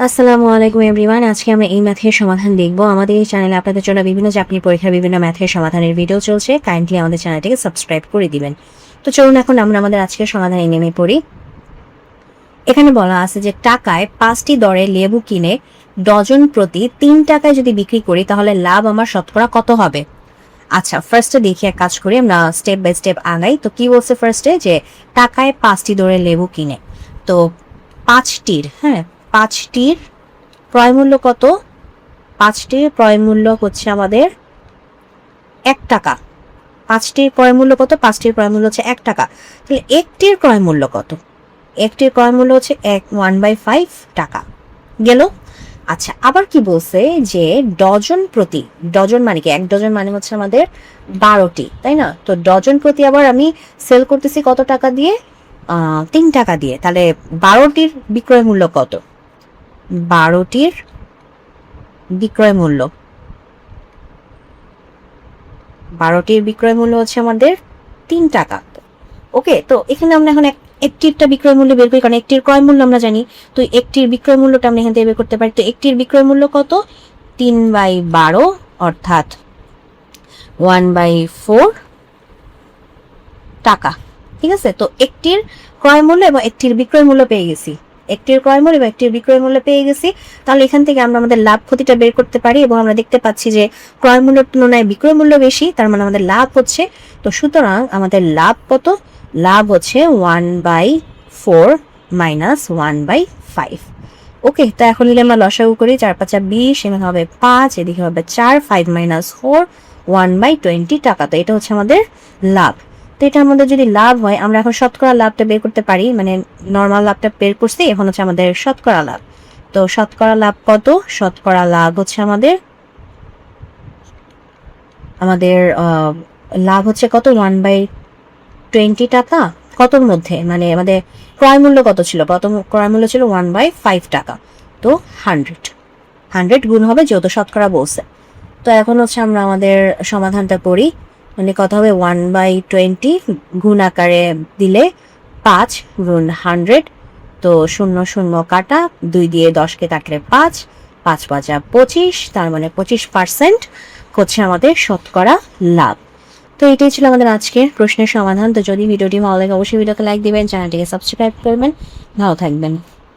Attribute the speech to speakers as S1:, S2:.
S1: আসসালামু আলাইকুম এভরিওয়ান। আজকে আমরা এই ম্যাথের সমাধান দেখব। আমাদের এই চ্যানেলে আপনাদের জন্য বিভিন্ন চাকরির পরীক্ষার বিভিন্ন ম্যাথের সমাধানের ভিডিও চলছে। কাইন্ডলি আমাদের চ্যানেলটিকে সাবস্ক্রাইব করে দিবেন। তো চলুন এখন আমরা আমাদের আজকের সমাধানে নেমে পড়ি। এখানে বলা আছে যে টাকায় 5টি দরে লেবু কিনে ডজন প্রতি 3 টাকায় যদি বিক্রি করি তাহলে লাভ আমার শতকরা কত হবে। আচ্ছা, ফার্স্টে দেখি এক কাজ করি, আমরা স্টেপ বাই স্টেপ আগাই। তো কি বলছে ফার্স্টে, যে টাকায় 5টি দরে লেবু কিনে, তো 5টির ক্রয় মূল্য কত? 5টির ক্রয় মূল্য হচ্ছে আমাদের 1 টাকা। 5টির ক্রয় মূল্য কত? 5টির ক্রয় মূল্য হচ্ছে 1 টাকা। তাহলে একটির ক্রয় মূল্য কত? একটির ক্রয় মূল্য হচ্ছে 1/5 টাকা গেল। আচ্ছা, আবার কি বলছে যে ডজন প্রতি, ডজন মানে কি? 1 ডজন মানে হচ্ছে আমাদের 12টি, তাই না? তো ডজন প্রতি আবার আমি সেল করতেছি কত টাকা দিয়ে? 3 টাকা দিয়ে। তাহলে 12টির বিক্রয় মূল্য কত? 12টির বিক্রয় মূল্য 12টির বিক্রয় মূল্য হচ্ছে আমাদের 3 টাকা। ওকে, তো এখানে আমরা এখন একটিরটা বিক্রয় মূল্য বের করি, কারণ একটির ক্রয় মূল্য আমরা জানি। তো একটির বিক্রয় মূল্যটা আমরা এখান থেকে বের করতে পারি। তো একটির বিক্রয় মূল্য কত? 3/12 অর্থাৎ 1/4 টাকা। ঠিক আছে, তো একটির ক্রয় মূল্য এবং একটির বিক্রয় মূল্য পেয়ে গেছি। একটির ক্রয় মূল্য এবং একটির বিক্রয় মূল্য পেয়ে গেছি। তাহলে এখান থেকে আমরা আমাদের লাভ ক্ষতিটা বের করতে পারি, এবং আমরা দেখতে পাচ্ছি যে ক্রয় মূল্যের তুলনায় বিক্রয় মূল্য বেশি, তার মানে আমাদের লাভ হচ্ছে। তো সুতরাং আমাদের লাভ কত? লাভ হচ্ছে 1/4 মাইনাস 1/5। ওকে, তো এখন যদি আমরা লসাগু করি, 4×5 = 20, এখানে হবে 5, এদিকে হবে 4, 5 - 4, 1/20 টাকা। তো এটা হচ্ছে আমাদের লাভ। তো এটা আমাদের যদি লাভ হয়, আমরা এখন শতকরা লাভটা বের করতে পারি, মানে নর্মাল লাভটা বের করছি, এখন হচ্ছে আমাদের শতকরা লাভ। তো শতকরা লাভ কত? শতকরা লাভ হচ্ছে আমাদের লাভ হচ্ছে কত? 1/20 টাকা। কতর মধ্যে, মানে আমাদের ক্রয় মূল্য কত ছিল? প্রথম ক্রয় মূল্য ছিল 1/5 টাকা। তো 100 গুণ হবে, যেহেতু শতকরা বলছে। তো এখন হচ্ছে আমরা আমাদের সমাধানটা করি। মানে কথা হবে 1/20 গুণ আকারে দিলে 5 গুণ 100। তো 0 0 কাটা, 2 দিয়ে 10কে কাটলে 5, 5 × 5 = 25, তার মানে 25% হচ্ছে আমাদের শতকরা লাভ। তো এটাই ছিল আমাদের আজকের প্রশ্নের সমাধান। তো যদি ভিডিওটি ভালো লাগে অবশ্যই ভিডিওকে লাইক দিবেন, চ্যানেলটিকে সাবস্ক্রাইব করবেন। ভালো থাকবেন।